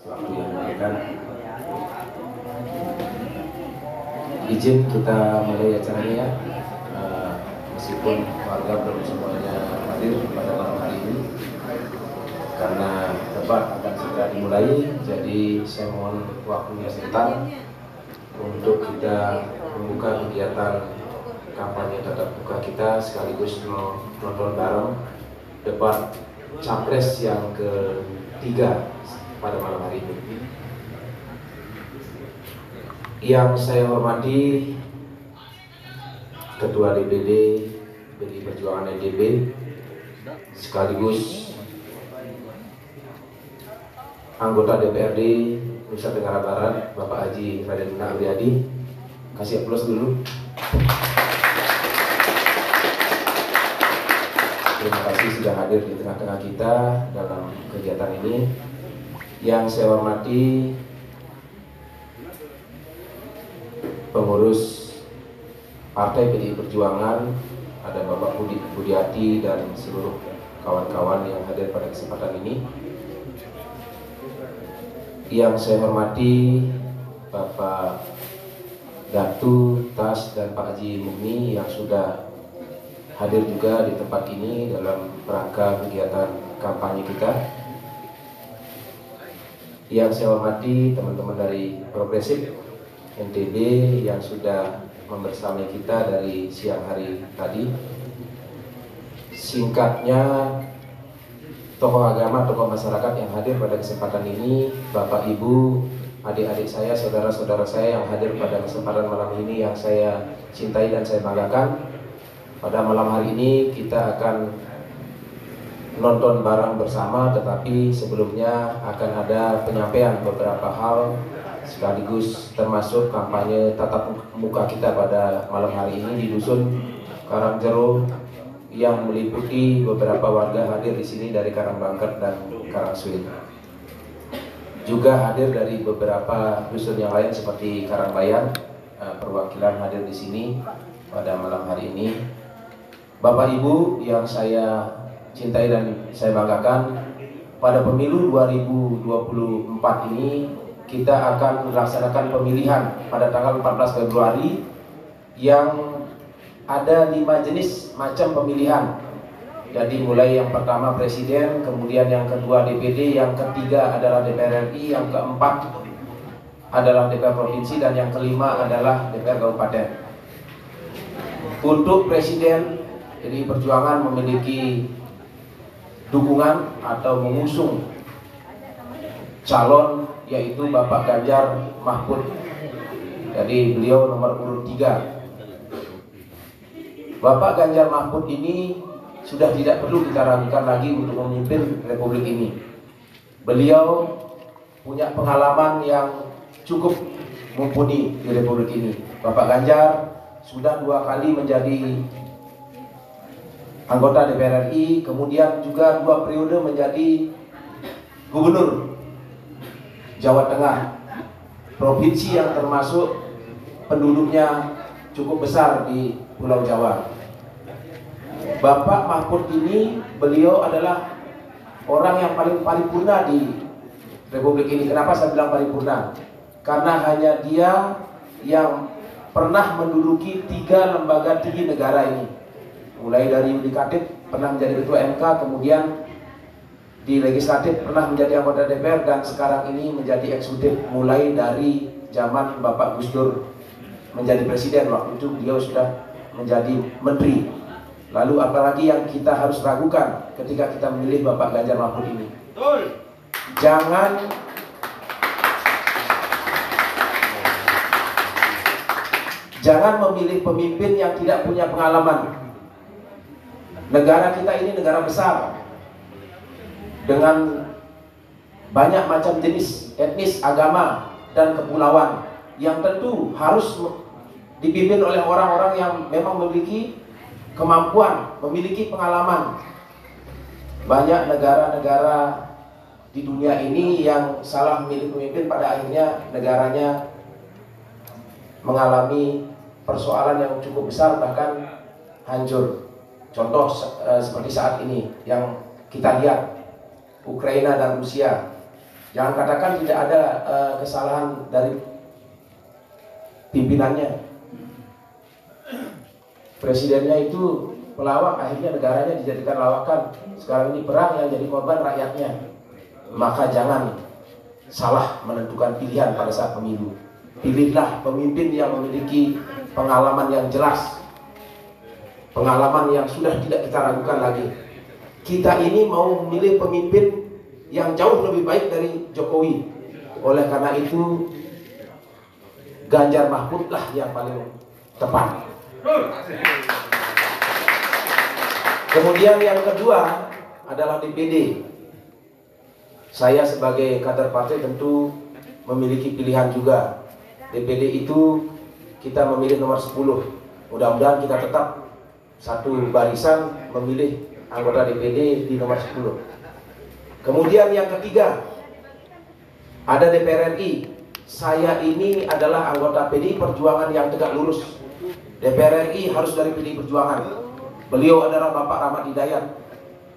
waktu yang diberikan. Izin kita mulai acaranya ya. Meskipun warga belum semuanya hadir pada malam hari ini, karena debat akan segera dimulai, jadi saya mohon waktunya sebentar untuk kita membuka kegiatan kampanye tatap muka kita, sekaligus nonton bareng debat capres yang ketiga pada malam hari ini. Yang saya hormati Ketua DPD PDI Perjuangan NTB, sekaligus anggota DPRD Nusa Tenggara Barat, Bapak Haji Raden Agriyadi. Kasih aplaus dulu. Terima kasih sudah hadir di tengah-tengah kita dalam kegiatan ini. Yang saya hormati pengurus Partai PDI Perjuangan, ada Bapak Budiati dan seluruh kawan-kawan yang hadir pada kesempatan ini. Yang saya hormati Bapak Datu, Tas, dan Pak Haji Mugni yang sudah hadir juga di tempat ini dalam rangka kegiatan kampanye kita. Yang saya hormati teman-teman dari Progresif NTB yang sudah membersamai kita dari siang hari tadi. Singkatnya, tokoh agama, tokoh masyarakat yang hadir pada kesempatan ini, Bapak Ibu, adik-adik saya, saudara-saudara saya yang hadir pada kesempatan malam ini yang saya cintai dan saya banggakan. Pada malam hari ini kita akan nonton bareng bersama, tetapi sebelumnya akan ada penyampaian beberapa hal sekaligus termasuk kampanye tatap muka kita pada malam hari ini di Dusun Karangjero yang meliputi beberapa warga hadir di sini dari Karangbangket dan Karangsuil. Juga hadir dari beberapa dusun yang lain seperti Karangbayan, perwakilan hadir di sini pada malam hari ini. Bapak Ibu yang saya cintai dan saya banggakan, pada pemilu 2024 ini kita akan melaksanakan pemilihan pada tanggal 14 Februari yang ada 5 jenis macam pemilihan. Jadi mulai yang pertama presiden, kemudian yang kedua DPD, yang ketiga adalah DPR RI, yang keempat adalah DPR provinsi, dan yang kelima adalah DPR kabupaten. Untuk presiden, jadi Perjuangan memiliki dukungan atau mengusung calon yaitu Bapak Ganjar Mahfud. Jadi beliau nomor urut 3. Bapak Ganjar Mahfud ini sudah tidak perlu kita ragukan lagi untuk memimpin Republik ini. Beliau punya pengalaman yang cukup mumpuni di Republik ini. Bapak Ganjar sudah 2 kali menjadi anggota DPR RI, kemudian juga 2 periode menjadi gubernur Jawa Tengah, provinsi yang termasuk penduduknya cukup besar di Pulau Jawa. Bapak Mahfud ini, beliau adalah orang yang paling paripurna di Republik ini. Kenapa saya bilang paripurna? Karena hanya dia yang pernah menduduki 3 lembaga tinggi negara ini. Mulai dari yudikatif, pernah menjadi ketua MK, kemudian di legislatif pernah menjadi anggota DPR, dan sekarang ini menjadi eksekutif mulai dari zaman Bapak Gus Dur menjadi presiden. Waktu itu beliau sudah menjadi menteri. Lalu apalagi yang kita harus ragukan ketika kita memilih Bapak Ganjar Mahfud ini? Jangan memilih pemimpin yang tidak punya pengalaman. Negara kita ini negara besar dengan banyak macam jenis etnis, agama, dan kepulauan yang tentu harus dipimpin oleh orang-orang yang memang memiliki kemampuan, memiliki pengalaman. Banyak negara-negara di dunia ini yang salah memilih pemimpin, pada akhirnya negaranya mengalami persoalan yang cukup besar, bahkan hancur. Contoh seperti saat ini yang kita lihat, Ukraina dan Rusia Jangan katakan tidak ada kesalahan dari pimpinannya. Presidennya itu pelawak, akhirnya negaranya dijadikan lawakan. Sekarang ini perang, yang jadi korban rakyatnya. Maka jangan salah menentukan pilihan pada saat pemilu. Pilihlah pemimpin yang memiliki pengalaman yang jelas, pengalaman yang sudah tidak kita ragukan lagi. Kita ini mau memilih pemimpin yang jauh lebih baik dari Jokowi. Oleh karena itu Ganjar Mahfud lah yang paling tepat. Kemudian yang kedua adalah DPD. Saya sebagai kader partai tentu memiliki pilihan juga. DPD itu kita memilih nomor 10. Mudah-mudahan kita tetap satu barisan memilih anggota DPD di nomor 10. Kemudian yang ketiga, ada DPR RI. Saya ini adalah anggota PDI Perjuangan yang tegak lurus. DPR RI harus dari PDI Perjuangan. Beliau adalah Bapak Rahmat Hidayat.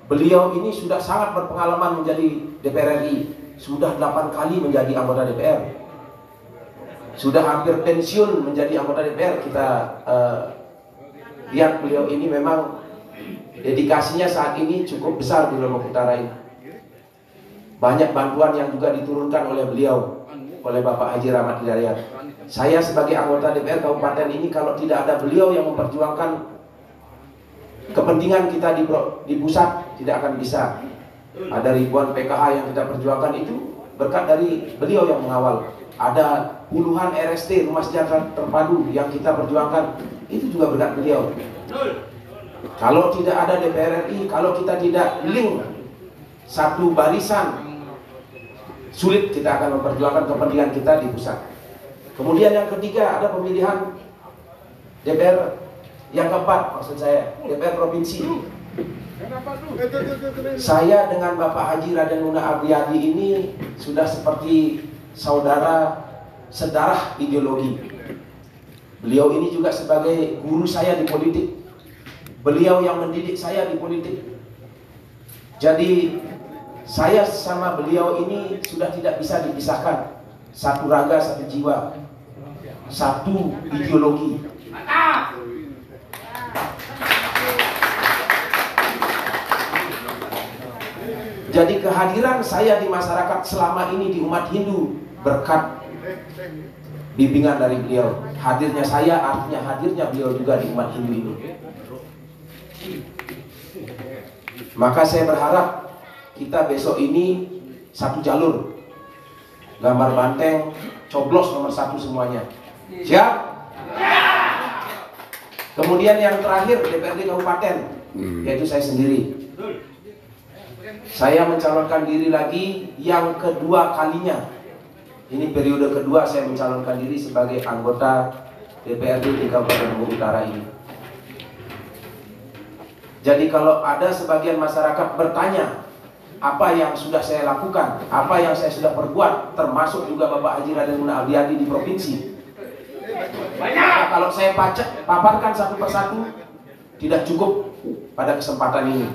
Beliau ini sudah sangat berpengalaman menjadi DPR RI. Sudah 8 kali menjadi anggota DPR. Sudah hampir pensiun menjadi anggota DPR. Kita lihat beliau ini memang dedikasinya saat ini cukup besar di Lombok Utara ini. Banyak bantuan yang juga diturunkan oleh beliau, oleh Bapak Haji Rahmat Hidayat. Saya sebagai anggota DPR Kabupaten ini, kalau tidak ada beliau yang memperjuangkan kepentingan kita di pusat, tidak akan bisa. Ada ribuan PKH yang kita perjuangkan itu berkat dari beliau yang mengawal. Ada puluhan RST, Rumah Sejahtera Terpadu yang kita perjuangkan, itu juga berkat beliau. Kalau tidak ada DPR RI, kalau kita tidak link satu barisan, sulit kita akan memperjuangkan kepentingan kita di pusat. Kemudian yang ketiga ada pemilihan DPR yang keempat, maksud saya DPR provinsi. Saya dengan Bapak Haji Raden Luna Abdiyadi ini sudah seperti saudara sedarah ideologi. Beliau ini juga sebagai guru saya di politik. Beliau yang mendidik saya di politik. Jadi saya sama beliau ini sudah tidak bisa dipisahkan. Satu raga, satu jiwa, satu ideologi. Jadi kehadiran saya di masyarakat selama ini di umat Hindu berkat bimbingan dari beliau. Hadirnya saya artinya hadirnya beliau juga di umat Hindu ini. Maka saya berharap kita besok ini satu jalur, gambar banteng, coblos nomor 1 semuanya. Siap? Kemudian yang terakhir DPRD Kabupaten, yaitu saya sendiri. Saya mencalonkan diri lagi yang kedua kalinya. Ini periode kedua saya mencalonkan diri sebagai anggota DPRD di Kabupaten Lombok Utara ini. Jadi kalau ada sebagian masyarakat bertanya, apa yang sudah saya lakukan, apa yang saya sudah perbuat, termasuk juga Bapak Haji Raden Luna Abdiyadi di provinsi. Nah, kalau saya paparkan satu persatu, tidak cukup pada kesempatan ini.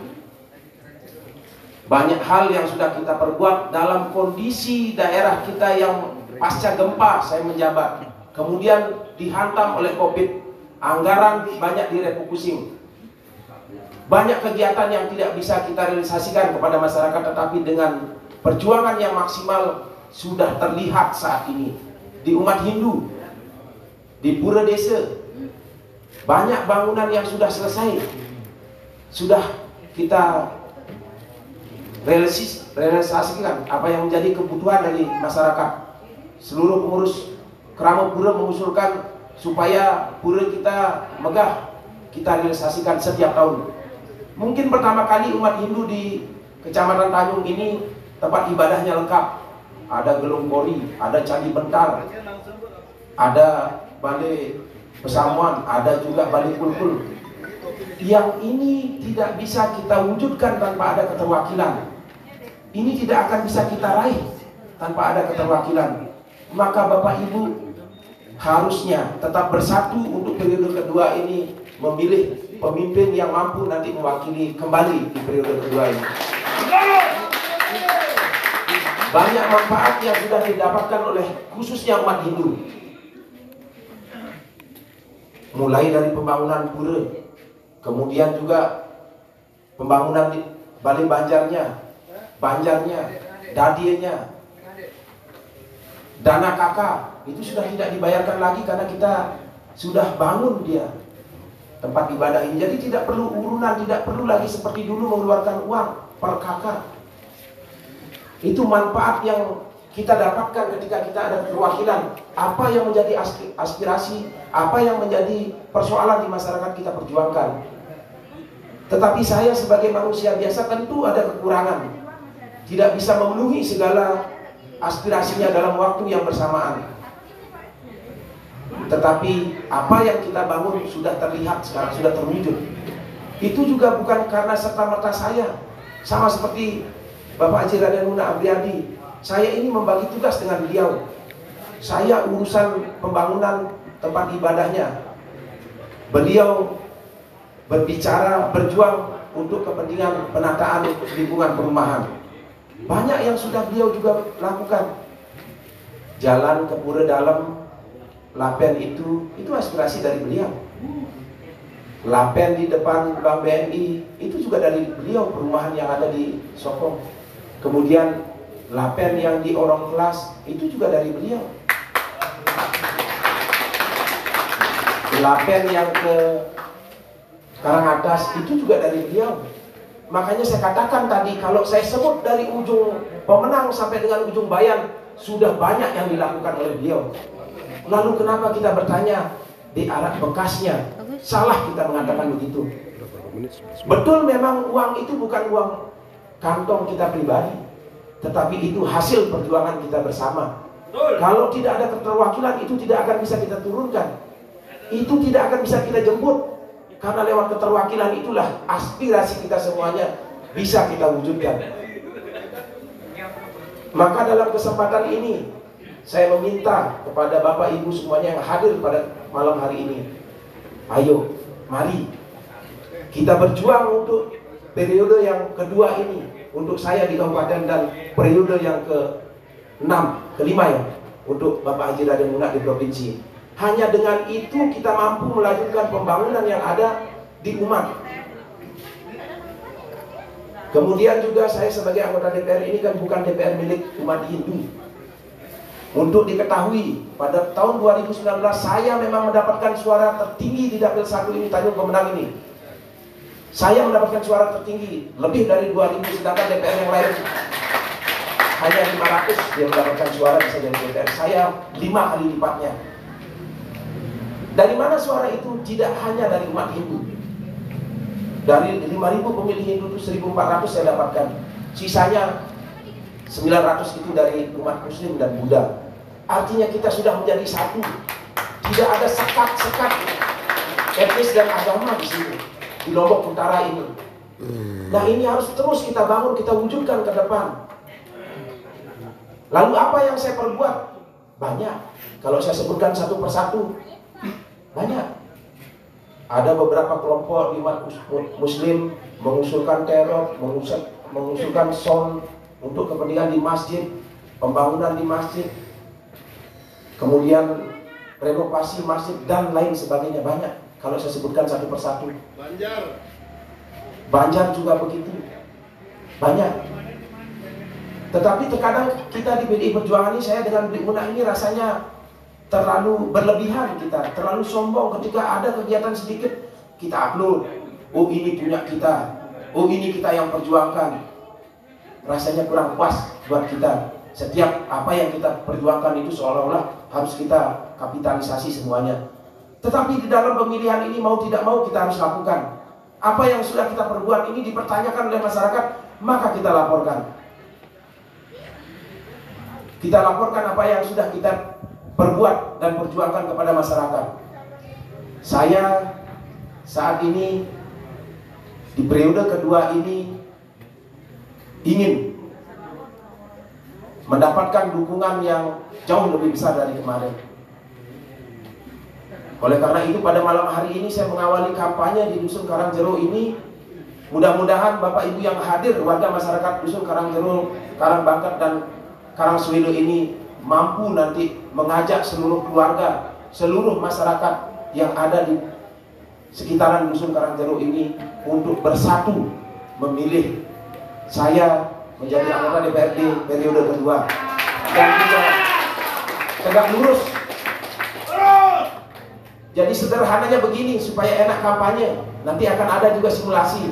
Banyak hal yang sudah kita perbuat dalam kondisi daerah kita yang pasca gempa saya menjabat, kemudian dihantam oleh COVID, anggaran banyak direfocusing. Banyak kegiatan yang tidak bisa kita realisasikan kepada masyarakat, tetapi dengan perjuangan yang maksimal sudah terlihat saat ini di umat Hindu, di pura desa. Banyak bangunan yang sudah selesai, sudah kita realisasikan apa yang menjadi kebutuhan dari masyarakat. Seluruh pengurus kerama pura mengusulkan supaya pura kita megah, kita realisasikan setiap tahun. Mungkin pertama kali umat Hindu di Kecamatan Tanjung ini tempat ibadahnya lengkap. Ada Gelung Bori, ada Candi Bentar, ada Balai Pesamuan, ada juga Balai Kulkul. Yang ini tidak bisa kita wujudkan tanpa ada keterwakilan. Ini tidak akan bisa kita raih tanpa ada keterwakilan. Maka Bapak Ibu harusnya tetap bersatu untuk periode kedua ini, memilih pemimpin yang mampu nanti mewakili kembali di periode kedua ini. Banyak manfaat yang sudah didapatkan oleh khususnya umat Hindu. Mulai dari pembangunan pura, kemudian juga pembangunan di Balai Banjarnya, Dadianya, Dana Kakak, itu sudah tidak dibayarkan lagi karena kita sudah bangun dia tempat ibadah ini. Jadi tidak perlu urunan, tidak perlu lagi seperti dulu mengeluarkan uang per kakak. Itu manfaat yang kita dapatkan ketika kita ada perwakilan. Apa yang menjadi aspirasi, apa yang menjadi persoalan di masyarakat kita perjuangkan. Tetapi saya sebagai manusia biasa tentu ada kekurangan, tidak bisa memenuhi segala aspirasinya dalam waktu yang bersamaan. Tetapi apa yang kita bangun sudah terlihat sekarang, sudah terwujud. Itu juga bukan karena serta-merta saya. Sama seperti Bapak Haji Raden Muna Abriadi, saya ini membagi tugas dengan beliau. Saya urusan pembangunan tempat ibadahnya, beliau berbicara, berjuang untuk kepentingan penataan lingkungan perumahan. Banyak yang sudah beliau juga lakukan. Jalan ke Pura Dalam, Lapen itu aspirasi dari beliau. Lapen di depan Bank BNI itu juga dari beliau, perumahan yang ada di Sokong. Kemudian Lapen yang di Orong Kelas itu juga dari beliau. Lapen yang ke Karangatas itu juga dari beliau. Makanya saya katakan tadi, kalau saya sebut dari ujung Pemenang sampai dengan ujung Bayan, sudah banyak yang dilakukan oleh beliau. Lalu kenapa kita bertanya di arah bekasnya? Salah kita mengatakan begitu. Betul, memang uang itu bukan uang kantong kita pribadi, tetapi itu hasil perjuangan kita bersama. Kalau tidak ada keterwakilan, itu tidak akan bisa kita turunkan. Itu tidak akan bisa kita jemput. Karena lewat keterwakilan itulah aspirasi kita semuanya bisa kita wujudkan. Maka dalam kesempatan ini saya meminta kepada Bapak Ibu semuanya yang hadir pada malam hari ini, ayo, mari kita berjuang untuk periode yang kedua ini, untuk saya di kabupaten, dan periode yang kelima ya, untuk Bapak Haji Raden Muna di provinsi. Hanya dengan itu kita mampu melanjutkan pembangunan yang ada di umat. Kemudian juga saya sebagai anggota DPR ini kan bukan DPR milik umat Hindu. Untuk diketahui, pada tahun 2019 saya memang mendapatkan suara tertinggi di Dapil 1 ini, Tanjung Pemenang ini. Saya mendapatkan suara tertinggi, lebih dari 2000, sedangkan DPR yang lain hanya 500 dia mendapatkan suara bisa jadi DPR. Saya 5 kali lipatnya. Dari mana suara itu? Tidak hanya dari umat Hindu. Dari 5.000 pemilih Hindu itu 1.400 saya dapatkan. Sisanya 900 itu dari umat Muslim dan Buddha. Artinya kita sudah menjadi satu. Tidak ada sekat-sekat etnis dan agama di sini, di Lombok Utara ini. Nah, ini harus terus kita bangun, kita wujudkan ke depan. Lalu apa yang saya perbuat? Banyak. Kalau saya sebutkan satu persatu, banyak. Ada beberapa kelompok di umat Muslim mengusulkan teror, mengusulkan son untuk kepentingan di masjid, pembangunan di masjid, kemudian renovasi masjid dan lain sebagainya. Banyak kalau saya sebutkan satu persatu. Banjar juga begitu, banyak. Tetapi terkadang kita di PDI Perjuangan ini, saya dengan Blik Muna ini rasanya terlalu berlebihan, kita terlalu sombong. Ketika ada kegiatan sedikit kita upload, oh ini punya kita, oh ini kita yang perjuangkan. Rasanya kurang puas buat kita. Setiap apa yang kita perjuangkan itu seolah-olah harus kita kapitalisasi semuanya. Tetapi di dalam pemilihan ini, mau tidak mau kita harus lakukan. Apa yang sudah kita perbuat ini dipertanyakan oleh masyarakat, maka kita laporkan. Kita laporkan apa yang sudah kita perbuat dan perjuangkan kepada masyarakat. Saya saat ini di periode kedua ini ingin mendapatkan dukungan yang jauh lebih besar dari kemarin. Oleh karena itu pada malam hari ini saya mengawali kampanye di Dusun Karangjero ini. Mudah-mudahan Bapak Ibu yang hadir, warga masyarakat Dusun Karangjero, Karangbangkat dan Karangsuwilo ini mampu nanti mengajak seluruh keluarga, seluruh masyarakat yang ada di sekitaran Dusun Karangjeruk ini untuk bersatu memilih saya menjadi anggota DPRD periode kedua dan juga tegak lurus. Jadi sederhananya begini supaya enak kampanye, nanti akan ada juga simulasi.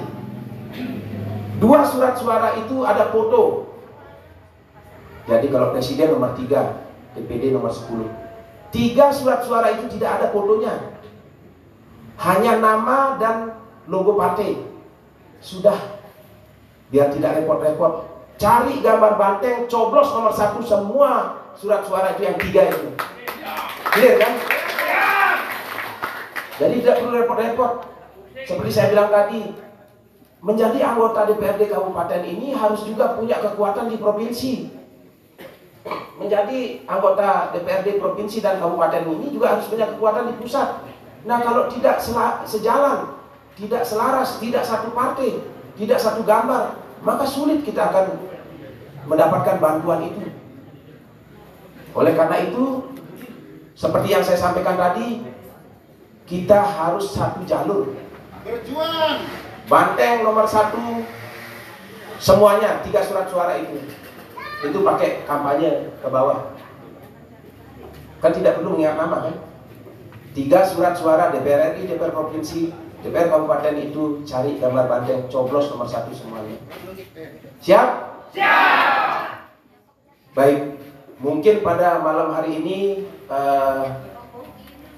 2 surat suara itu ada foto. Jadi kalau presiden nomor 3, DPD nomor 10. 3 surat suara itu tidak ada fotonya, hanya nama dan logo partai. Sudah, biar tidak repot-repot, cari gambar banteng, coblos nomor 1 semua surat suara itu yang 3 itu. Clear kan? Jadi tidak perlu repot-repot. Seperti saya bilang tadi, menjadi anggota DPRD kabupaten ini harus juga punya kekuatan di provinsi. Menjadi anggota DPRD provinsi dan kabupaten ini juga harus punya kekuatan di pusat. Nah, kalau tidak sejalan, tidak selaras, tidak satu partai, tidak satu gambar, maka sulit kita akan mendapatkan bantuan itu. Oleh karena itu, seperti yang saya sampaikan tadi, kita harus satu jalur. Berjuang. Banteng nomor 1 semuanya 3 surat suara itu pakai kampanye ke bawah. Kan tidak perlu mengingat nama kan? 3 surat suara DPR RI, DPR provinsi, DPR kabupaten itu cari gambar banteng, coblos nomor 1 semuanya. Siap? Siap. Baik, mungkin pada malam hari ini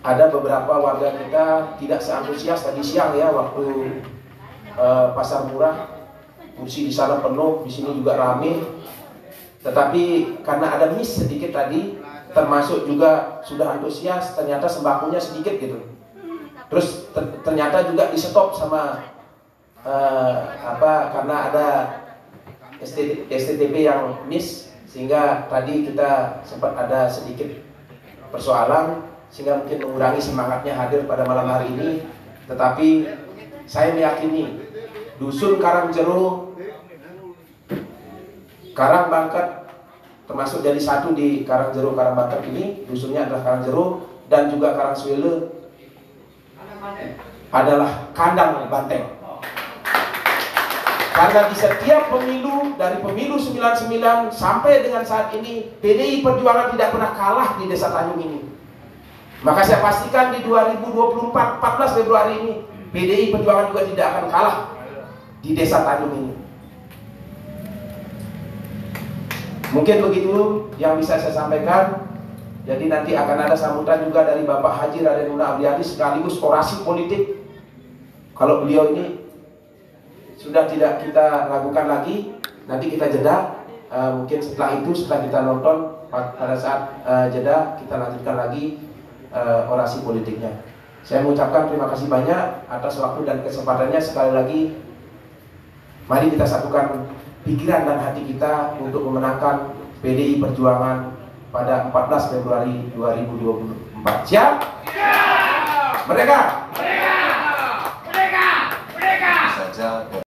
ada beberapa warga kita tidak seantusias tadi siang ya waktu pasar murah, kursi di sana penuh, di sini juga ramai. Tetapi karena ada miss sedikit tadi, termasuk juga sudah antusias, ternyata sembakonya sedikit gitu. Terus ternyata juga di stop sama karena ada STTP yang miss, sehingga tadi kita sempat ada sedikit persoalan, sehingga mungkin mengurangi semangatnya hadir pada malam hari ini. Tetapi saya meyakini Dusun Karangjeruk, Karangbangket, termasuk jadi satu di Karangjeruk Karangbangket ini, dusunnya adalah Karangjeruk, dan juga Karangsuwilo adalah kandang banteng. Karena di setiap pemilu, dari pemilu 99 sampai dengan saat ini, PDI Perjuangan tidak pernah kalah di Desa Tanjung ini. Maka saya pastikan di 2024, 14 Februari ini, PDI Perjuangan juga tidak akan kalah di Desa Tanjung ini. Mungkin begitu yang bisa saya sampaikan. Jadi nanti akan ada sambutan juga dari Bapak Haji Raden Nuna Abriadi sekaligus orasi politik. Kalau beliau ini sudah tidak kita ragukan lagi, nanti kita jeda. Mungkin setelah itu, setelah kita nonton, pada saat jeda kita lanjutkan lagi orasi politiknya. Saya mengucapkan terima kasih banyak atas waktu dan kesempatannya. Sekali lagi, mari kita satukan pikiran dan hati kita untuk memenangkan PDI Perjuangan pada 14 Februari 2024. Siap? Siap! Mereka!